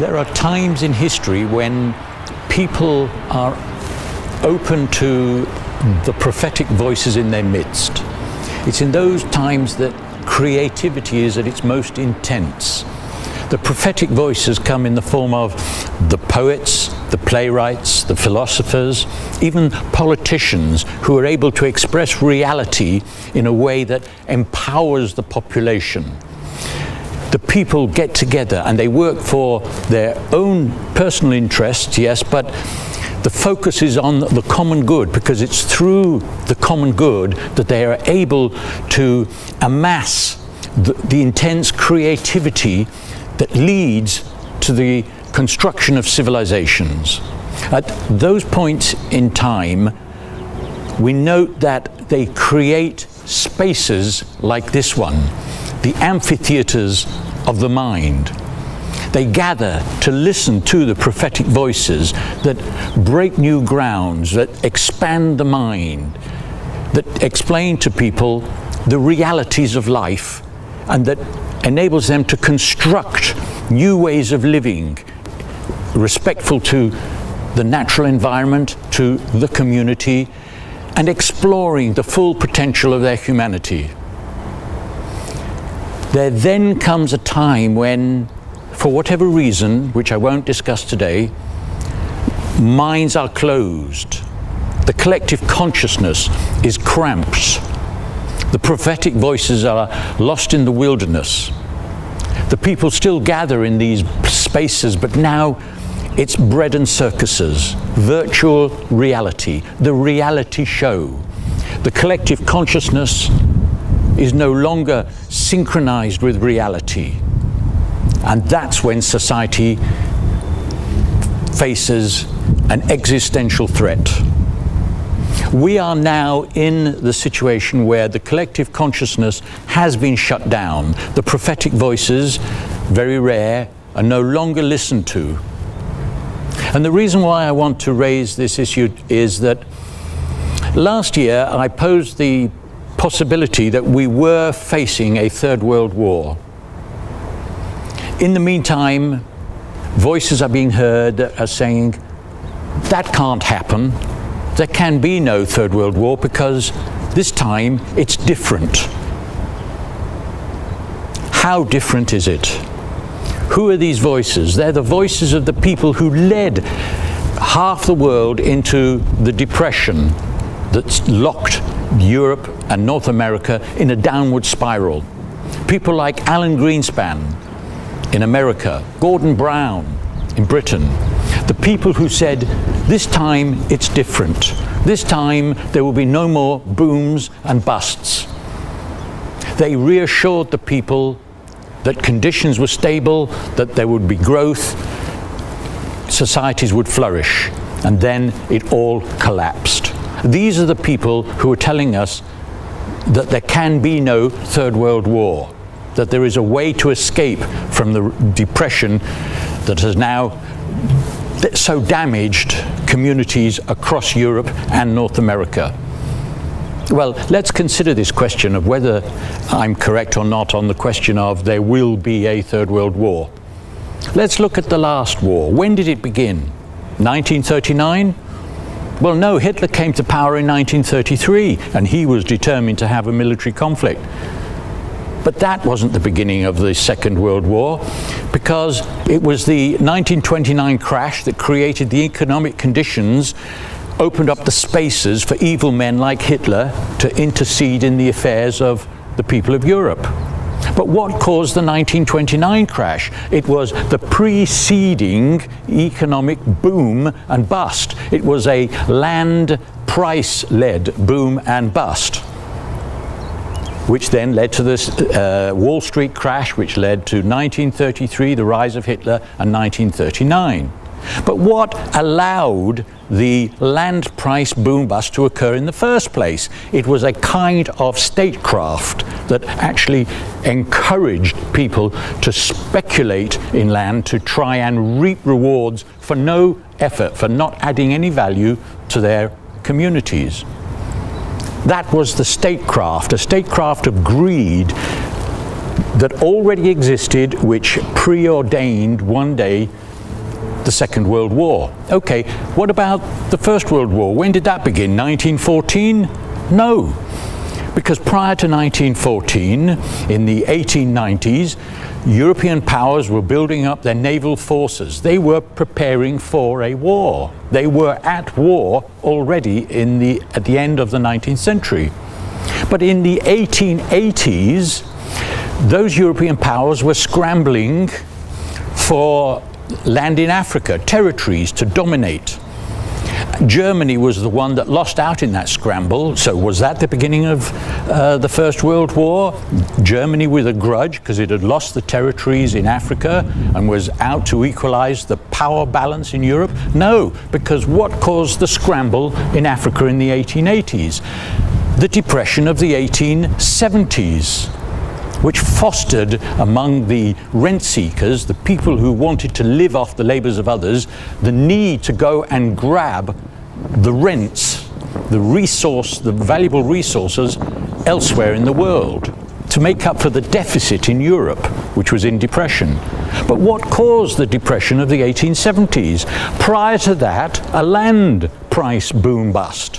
There are times in history when people are open to the prophetic voices in their midst. It's in those times that creativity is at its most intense. The prophetic voices come in the form of the poets, the playwrights, the philosophers, even politicians who are able to express reality in a way that empowers the population. The people get together and they work for their own personal interests, yes, but the focus is on the common good, because it's through the common good that they are able to amass the intense creativity that leads to the construction of civilizations. At those points in time, we note that they create spaces like this one, the amphitheaters of the mind. They gather to listen to the prophetic voices that break new grounds, that expand the mind, that explain to people the realities of life, and that enables them to construct new ways of living, respectful to the natural environment, to the community, and exploring the full potential of their humanity. There then comes a time when, for whatever reason, which I won't discuss today, minds are closed. The collective consciousness is cramped. The prophetic voices are lost in the wilderness. The people still gather in these spaces, but now it's bread and circuses, virtual reality, the reality show. The collective consciousness is no longer synchronized with reality. And that's when society faces an existential threat. We are now in the situation where the collective consciousness has been shut down. The prophetic voices, very rare, are no longer listened to. And the reason why I want to raise this issue is that last year I posed the possibility that we were facing a third world war. In the meantime, voices are being heard that are saying that can't happen. There can be no third world war because this time it's different. How different is it? Who are these voices? They're the voices of the people who led half the world into the depression that's locked Europe and North America in a downward spiral. People like Alan Greenspan in America, Gordon Brown in Britain, the people who said, this time it's different. This time there will be no more booms and busts. They reassured the people that conditions were stable, that there would be growth, societies would flourish, and then it all collapsed. These are the people who are telling us that there can be no third world war, that there is a way to escape from the depression that has now so damaged communities across Europe and North America. Well, let's consider this question of whether I'm correct or not on the question of there will be a third world war. Let's look at the last war. When did it begin? 1939? Well, no, Hitler came to power in 1933, and he was determined to have a military conflict. But that wasn't the beginning of the Second World War, because it was the 1929 crash that created the economic conditions, opened up the spaces for evil men like Hitler to intercede in the affairs of the people of Europe. But what caused the 1929 crash? It was the preceding economic boom and bust. It was a land price-led boom and bust, which then led to this Wall Street crash, which led to 1933, the rise of Hitler, and 1939. But what allowed the land price boom bust to occur in the first place? It was a kind of statecraft that actually encouraged people to speculate in land to try and reap rewards for no effort, for not adding any value to their communities. That was the statecraft, a statecraft of greed that already existed, which preordained one day the Second World War. Okay, what about the First World War? When did that begin? 1914? No. Because prior to 1914, in the 1890s, European powers were building up their naval forces. They were preparing for a war. They were at war already at the end of the 19th century. But in the 1880s, those European powers were scrambling for land in Africa, territories to dominate. Germany was the one that lost out in that scramble. So was that the beginning of the First World War? Germany with a grudge because it had lost the territories in Africa and was out to equalize the power balance in Europe? No, because what caused the scramble in Africa in the 1880s? The depression of the 1870s, which fostered among the rent seekers, the people who wanted to live off the labors of others, the need to go and grab the rents, the valuable resources elsewhere in the world to make up for the deficit in Europe, which was in depression. But what caused the depression of the 1870s? Prior to that, a land price boom bust,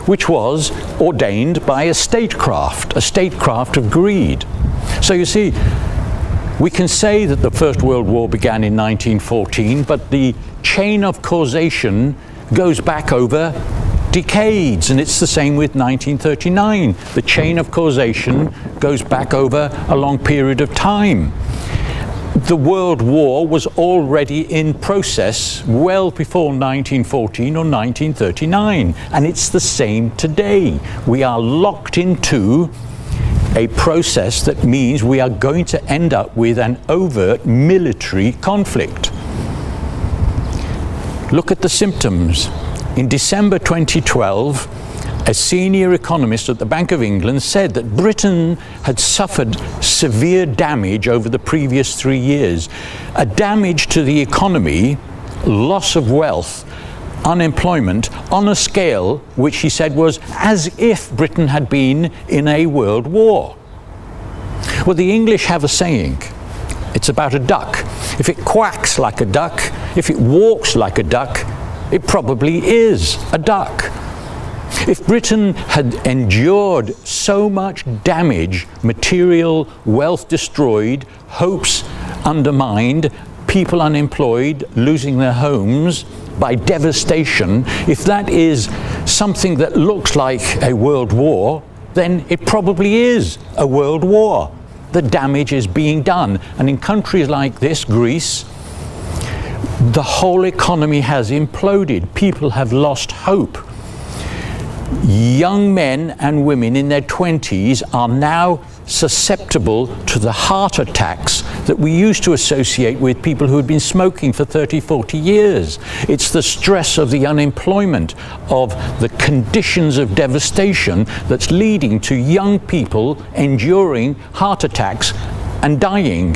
which was ordained by a statecraft of greed. So you see, we can say that the First World War began in 1914, but the chain of causation goes back over decades, and it's the same with 1939. The chain of causation goes back over a long period of time. The World War was already in process well before 1914 or 1939, and it's the same today. We are locked into a process that means we are going to end up with an overt military conflict. Look at the symptoms. In December 2012, a senior economist at the Bank of England said that Britain had suffered severe damage over the previous 3 years. A damage to the economy, loss of wealth, unemployment, on a scale which he said was as if Britain had been in a world war. Well, the English have a saying. It's about a duck. If it quacks like a duck, if it walks like a duck, it probably is a duck. If Britain had endured so much damage, material wealth destroyed, hopes undermined, people unemployed, losing their homes by devastation, if that is something that looks like a world war, then it probably is a world war. The damage is being done. And in countries like this, Greece, the whole economy has imploded. People have lost hope. Young men and women in their 20s are now susceptible to the heart attacks that we used to associate with people who had been smoking for 30, 40 years. It's the stress of the unemployment, of the conditions of devastation that's leading to young people enduring heart attacks and dying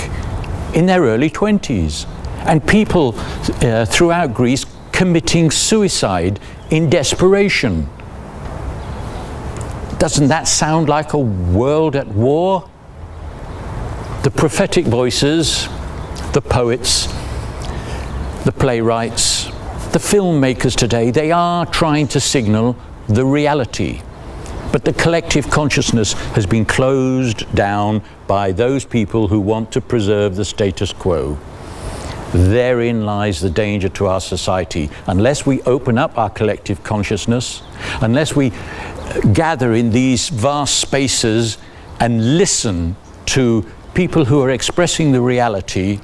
in their early 20s. And people throughout Greece committing suicide in desperation. Doesn't that sound like a world at war? The prophetic voices, the poets, the playwrights, the filmmakers today, they are trying to signal the reality. But the collective consciousness has been closed down by those people who want to preserve the status quo. Therein lies the danger to our society. Unless we open up our collective consciousness, unless we gather in these vast spaces and listen to people who are expressing the reality,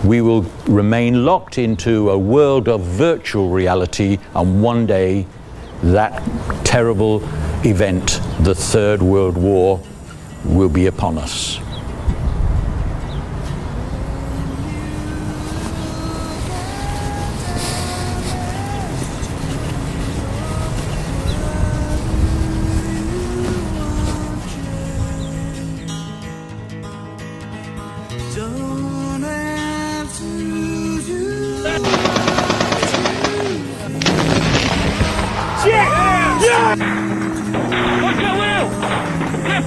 we will remain locked into a world of virtual reality, and one day that terrible event, the Third World War, will be upon us.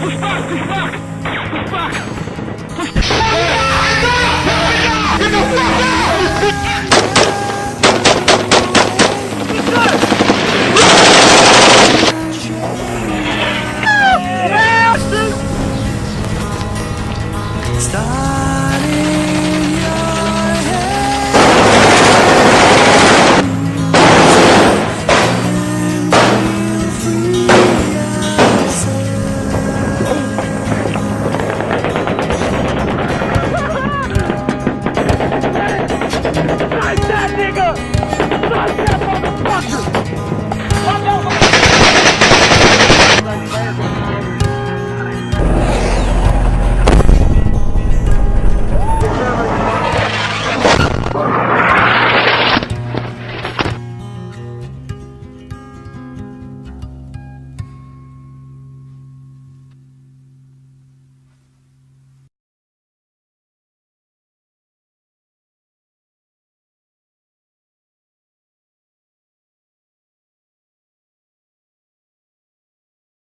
Push back! Push back! Stop.